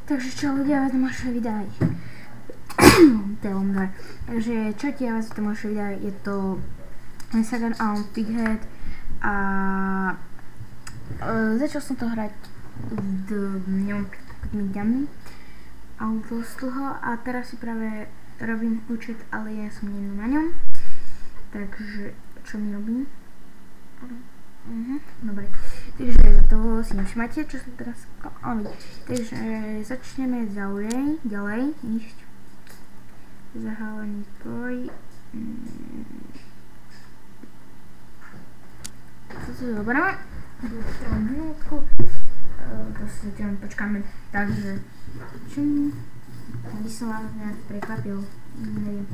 Takže čo ľudia, vás Tomášovi videa. Takže čo ti ja vás Tomášovi videa, je to Second Alone Pighead a začal som to hrať neviem, tými dňami a už dosť dlho a teraz si práve robím účet, ale ja som nie na ňom. Takže čo mi robím? Dobre, takže to si nevšimate, čo som teraz ale. Takže začneme ďalej ísť. Zahálený boj. To si zoberieme. Minútku. To si zatiaľ počkáme. Takže aby som vás nejak prekvapil. Neviem.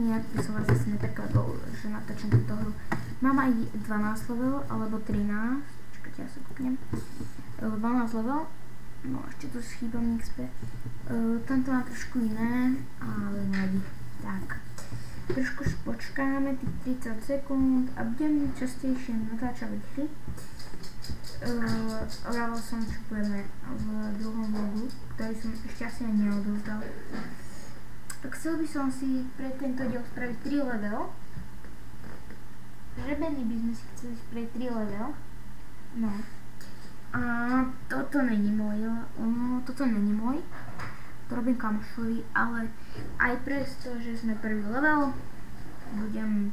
Nejak by som vás zase neprekvapil, že natáčam túto hru. Mám aj 12 level, alebo 13. Čakajte, ja sa kúknem. 12 level. No, ešte tu schýba mi XP. Tento má trošku iné, ale nevadí. Tak. Trošku počkáme tých 30 sekúnd a budem častejšie natáčavať hry. Vrával som, čo budeme v druhom vlogu, ktorý som ešte asi ani neodovzdal. Tak chcel by som si pre tento diel spraviť 3 level. Žrebeny by sme si chceli spraviť 3 level. No. A toto není môj. To robím kamošovi, ale aj presto, že sme prvý level, budem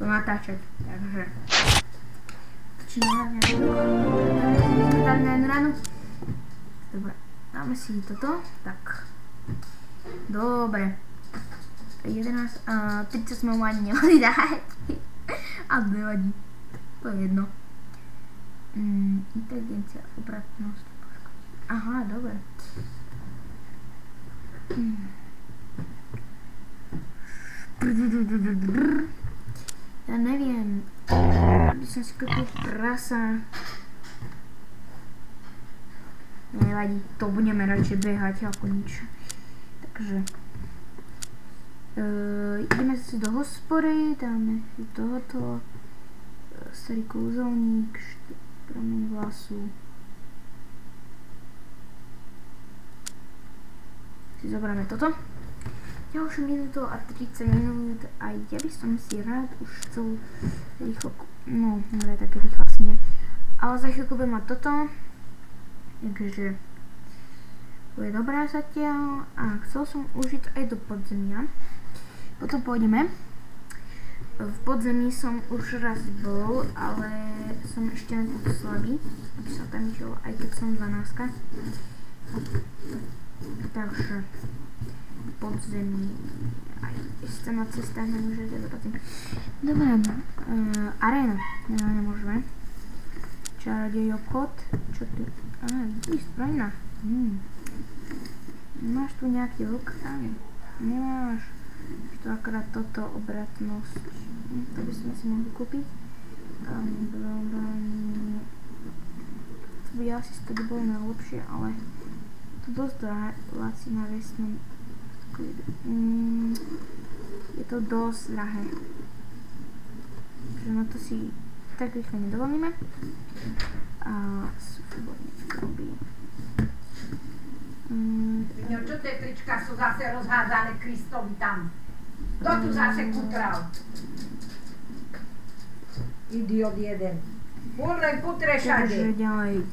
to natáčať. Takže začíname na jednu ránu. Dobre, dáme si toto. Tak. Dobre. 11 a 30 sme mu ani nemali dať. A nevadí. To je jedno. Inteligencia, obratnosť. Aha, dobre. Ja neviem. By som si kúpil prasa. Nevadí, to budeme radšej behať ako nič. Takže ideme si do hospody, dáme si tohoto. Starý kúzelník, prameň vlasu. Si zoberieme toto. Ďalšiu minútu a 30 minút a ja by som si rád už chcel rýchlo, no, dobre, také rýchlo asi nie. Ale za chvíľku budem mať toto. Takže bude dobré zatiaľ a chcel som užiť aj do podzemia. Potom pôjdeme. V podzemí som už raz bol, ale som ešte na to slabý, aby som tam išiel, aj keď som 12. Takže podzemí aj ešte na cestách nemôžete zaplatím. Dobre, aréna, nemôžeme. Čarodej obchod, čo tu? Vidíš, zbrojná. Máš tu nejaký luk? Nemáš. To akorát toto, obratnosť. To by sme si mohli kúpiť. To by asi stade bolo najlepšie, ale to dosť drahé, láci na vesnom klidu. Je to dosť drahé. Takže na to si tak rýchlo nedovolíme. A súbodne robí. Čo tie trička sú zase rozhádzané Kristovi tam? Kto tu zase kutral? Idiot jeden. On len kutre všade. Takže ďalej.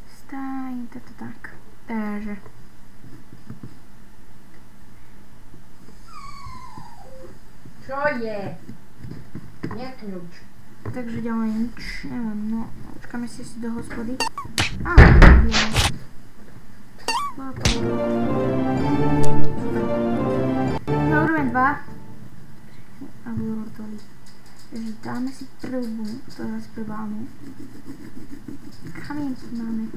Staj, toto tak. Takže. Čo je? Nekľúč. Takže ďalej nič, neviem, no, počkáme si do hospody. No, úroveň 2. A budú hotový. Takže dáme si prvú, teraz prvánnu. Kamienky máme.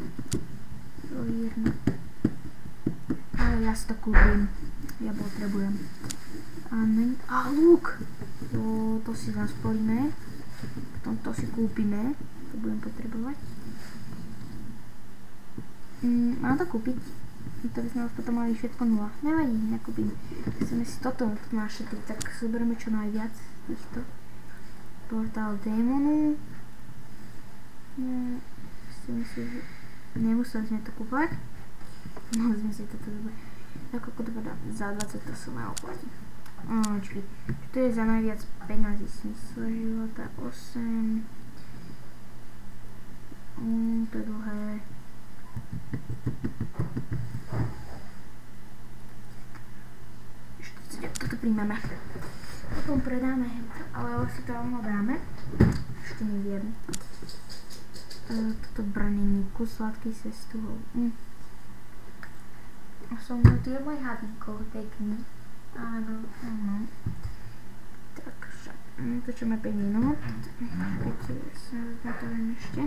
Jedno. Ale ja si to kúpim. Ja potrebujem. A luk! To si zasporíme. Potom to si kúpime. To budem potrebovať. Mám to kúpiť? To by sme už potom mali všetko 0. Nevadí, nekúpim. Chceme si toto našetriť, tak zoberieme čo najviac týchto. Portál démonu. Myslím si, že nemuseli sme to kúpať. Mohli sme si toto zobrať. Tak ako to povedal, za 20 to sa ma oplatí. Čo to je za najviac peňazí? Smysl života 8. To je dlhé. Toto príjmeme. Potom predáme, ale asi to rovno dáme. Ešte neviem. Toto brnenníku, sladký sestuhov. Tu je môj hadníkov pekný. Áno. Takže, točíme 5 minút. Keď sa zatovím ešte.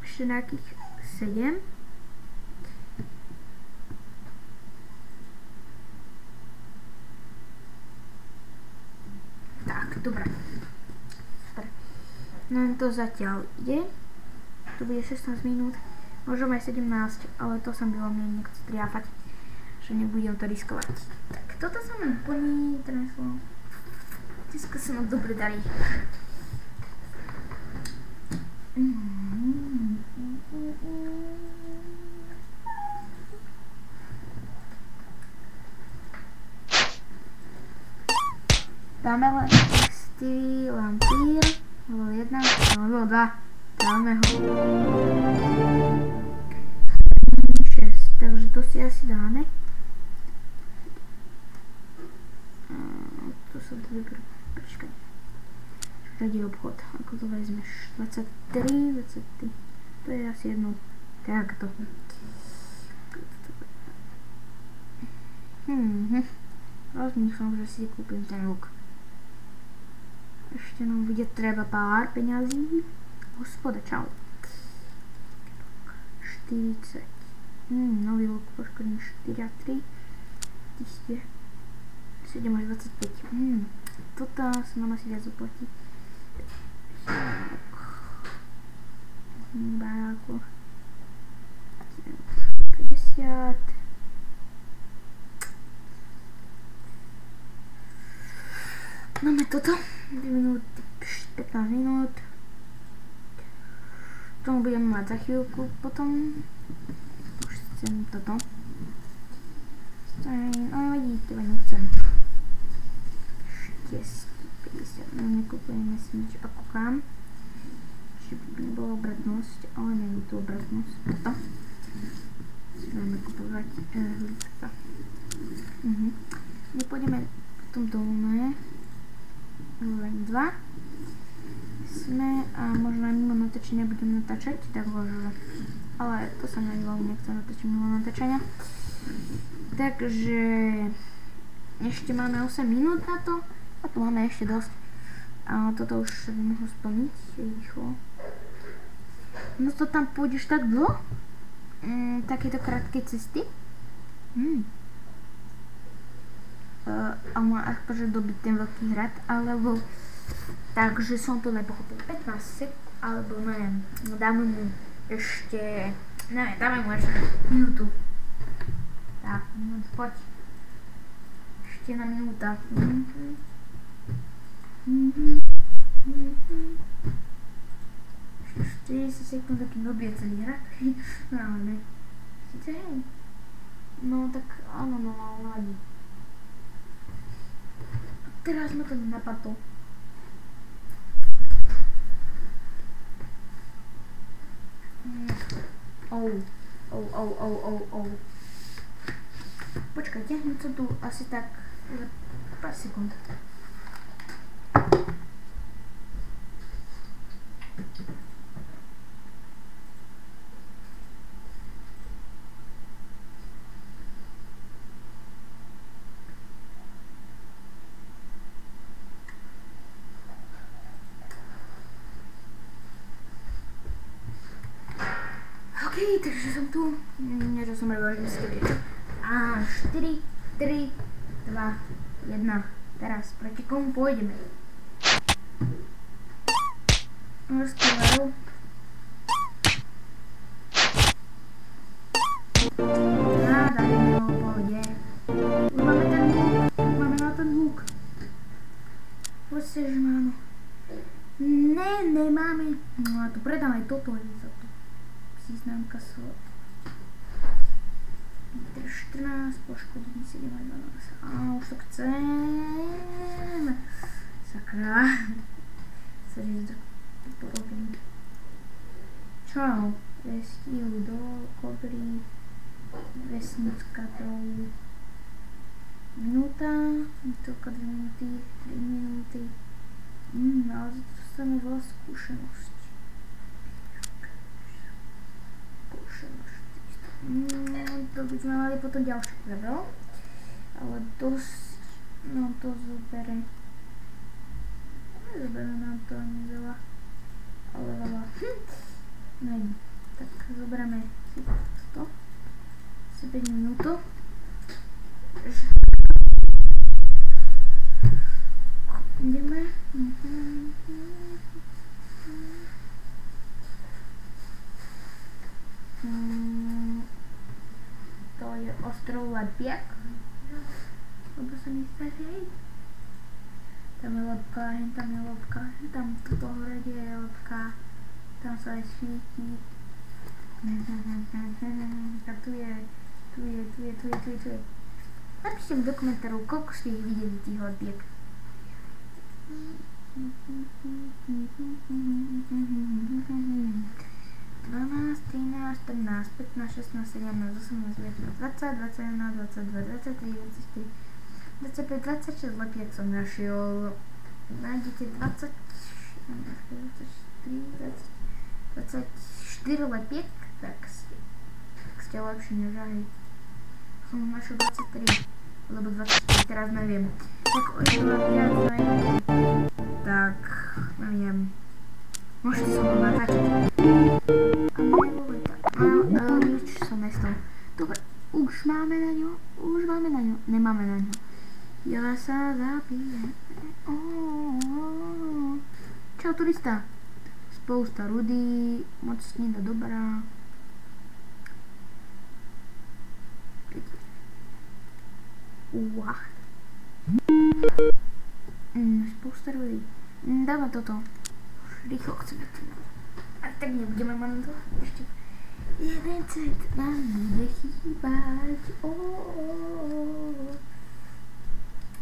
Ešte nejakých 7. Tak, dobre. Super. No to zatiaľ ide. Tu bude 16 minút. Možno aj 17, ale to sa by vo mne nechce triafať. Že nebudem to riskovať. Tak, toto sa mi úplne trenslo. Dneska sa nám dobre darí. Dáme len texty, lampír, level 1, level 2. Dáme ho. 6, takže to si asi dáme. To sa to vybrú. Počkaj. Tady je obchod. Ako to vezmeš? 23, 23. To je asi jedno. Takto. Rozmýšľam, že si kúpim ten luk. Ešte nám bude treba pár peňazí. Hospoda, čau. 40. Nový luk poškodný 4 a 3. 7 až 25. Toto sa nám asi viac oplatí. Baráku. 50. Máme toto. 2 minúty, 15 minút. Tomu budeme mať za chvíľku potom. Už chcem toto. Nevadí, teba nechcem. 50, no nekúpujeme si nič a kúkam. Že by bola obratnosť, ale nie je tu obratnosť. Toto. Si budeme kúpovať hlička. Nepôjdeme potom dolné. Len 2. Sme a možno aj mimo natáčania budem natáčať, tak možno. Ale to sa mňa nechce natáčať mimo natáčania. Takže ešte máme 8 minút na to a tu máme ešte dosť. A toto už sa by mohlo splniť rýchlo. No to tam pôjdeš tak dlho? Takéto krátke cesty? A má akože dobiť ten veľký hrad, alebo takže som to nepochopil. 15 sekúnd, alebo neviem, dáme mu ešte, neviem, dáme mu ešte minútu. Tak, poď. Ešte jedna minúta. Ešte 40 sekúnd, taký dobie celý hrad. Normálne. Sice hej. No tak áno, no ladí. Teraz ma to nenapadlo. Počkajte, niečo tu asi tak pár sekúnd. Takže som tu. Niečo som robil, že ste viete. A 4, 3, 2, 1. Teraz proti komu pôjdeme? Morský lev. Dajme ho, pohode. Už máme ten luk, máme na ten luk. Proste, že máme. Ne, nemáme. No a tu predám aj toto, je za to. Známka slot. 14, poškodení 7 a 12. A už to chcem. Sakra. Sorry, to porobím. Čau. Vestíl do Kobry. Vesnická trou. Minúta. Toľko 2 minúty. 3 minúty. Ale to dostane veľa skúsenosti. To by sme mali potom ďalší level, ale dosť, no to zobere, nezobere nám to ani veľa, ale veľa, neviem, tak zoberieme si to, asi 5 minútov, ideme, to je ostrov Lepiak, lebo sa mi starí. Tam je lepka, tam je lepka, tam v toto hrade je lepka, tam sa aj svíti. A tu je. Napíšte v dokumentáru, koľko ste ich videli tých lepiek. 12, 13, 14, 15, 16, 17, 18, 19, 20, 21, 22, 23, 24, 25, 26 lepiek som našiel. Nájdete 24 lepiek, tak ste lepší než aj. Som našiel 23, lebo 24 teraz neviem. Tak o jedno viac nájdete, tak neviem. Môžete sa mnou natáčať. Nič sa nestalo. Dobre, už máme na ňo. Nemáme na ňo. Ja sa zabijem. Čau turista. Spousta rudy, mocnina dobrá. Spousta rudy. Dáme toto. Rýchlo chceme to. A tak nebudeme mať to. Ešte 1 cent nám bude chýbať.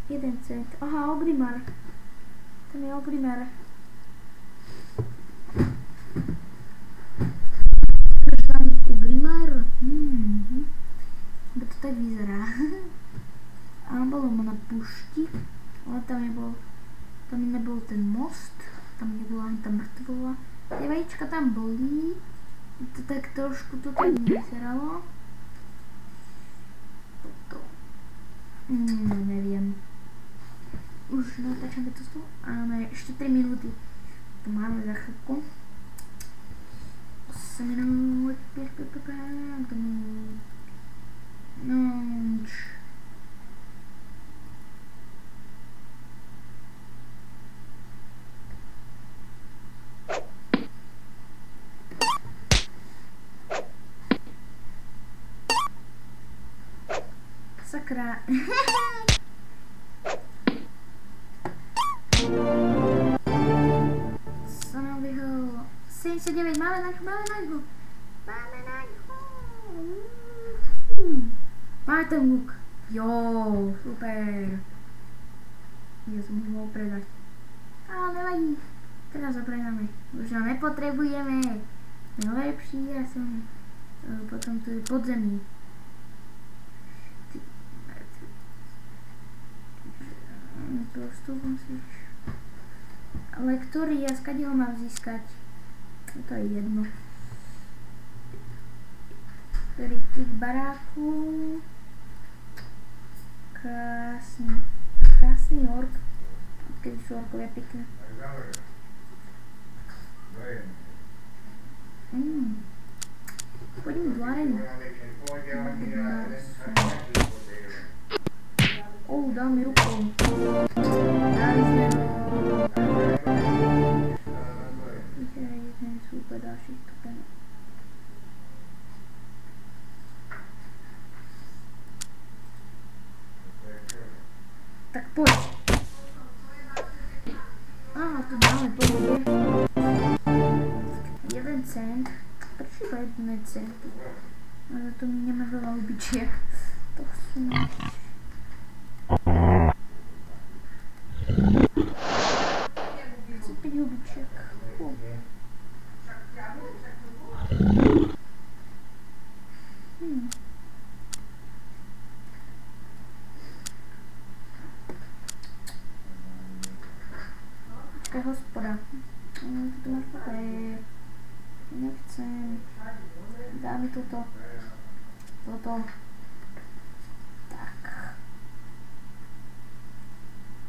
1 cent. Aha, Ogrimar. Tam je Ogrimar. Ogrimar. To tak vyzerá. A bolo ma na pušti. Ale tam nebol ten most. Tam nebola ani tá mŕtvola. Tie vajíčka tam boli. To tak trošku to tak vyzeralo. Toto. Neviem. Už natáčame to tu. Áno, ešte 3 minúty. To máme za chvíľku. 8 minút. No nič. Sakra. Sa nám vyhol 79, máme na ňu. Máme ten luk. Jo, super. Ja som ho mohol predať. Ale nevadí. Teraz ho predáme. Už ho nepotrebujeme. Najlepší, ja som potom tu je podzemí. Prosto musíš. Ale ktorý ja skade ho mám získať? To je jedno. Ktorý tých baráků. Krásny ork. Keď sú orkovia pekné. Poďme do arenu. Dal mi rukou. Dali sme ho. Super, ďalší stupen. Tak poď. Aha, tu dáme pohode. 1 cent. Prečo iba 1 cent? Ale to my nemáme veľa obyčiek. To sú... Chci 5 obyčiek. Počkaj, hospoda. Tu máš papér. Nechcem. Dá mi toto. Toto. Tak.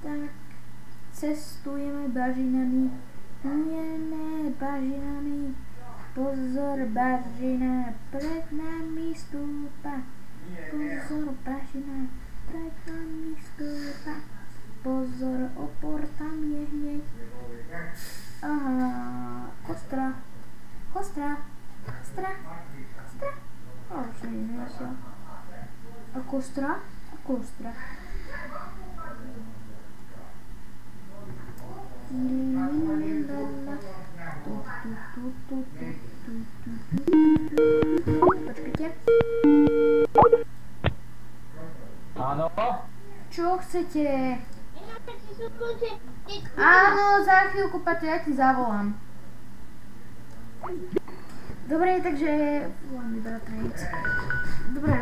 Tak. Cestujeme bažinami. Ideme bažinami. Pozor, bažina pred nami stúpa. Pozor, bažina pred nami stúpa. Pozor, opor tam je hneď. Aha, kostra. Kostra. Kostra. Kostra. O, už nevyšiel. A kostra? A kostra. Počkajte. Áno? Čo chcete? Áno, za chvíľku, Paťo, ja ti zavolám. Dobre, takže... Dobre,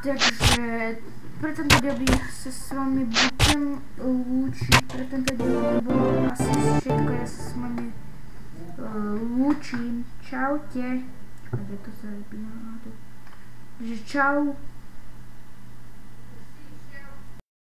takže pre tento diel sa s vami budem lúčiť. Pre tento diel bolo asi všetko, ja sa s vami lúčim. Čaute. Čakajte, to sa vypína. Takže čau.